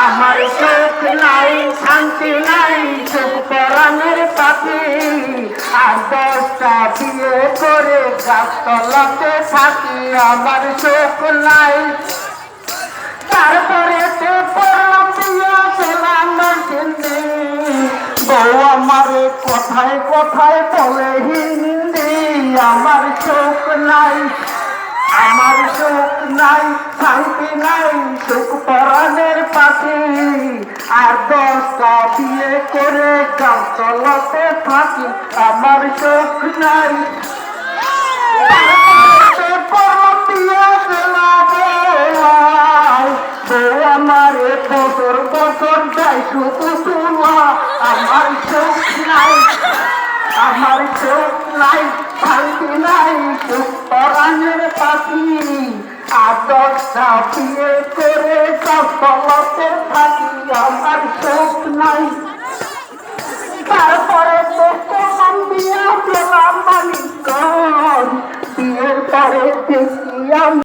আমার সুখ নাই শান্তি নাই সুখ পরাণের পাখি আর 10টা বিয়ে করে গাছতলাতে থাকি আমার সুখ নাই তারপরে তো পড়লাম বিয়া পেলাম হিন্দি বউ আমার কথায় কথায় বলে হিন্দি আমার সুখ নাই আমার সুখ নাই শান্তি নাই সুখ পরাণের পাখি আর 10টা বিয়ে করে গাছতলাতে থাকি আমার সুখ নাই আমার বছর বছর যাই শুধু তোলা আমার সুখ নাই আমার সুখ নাই শান্তি নাই সুখ পরাণের পাখি আর 10টা বিয়ে করে গাছতলাতে থাকি আমার সুখ নাই তারপরে তো কেমন বিয়ে পেলাম মালিক বিয়ের পরে দেখি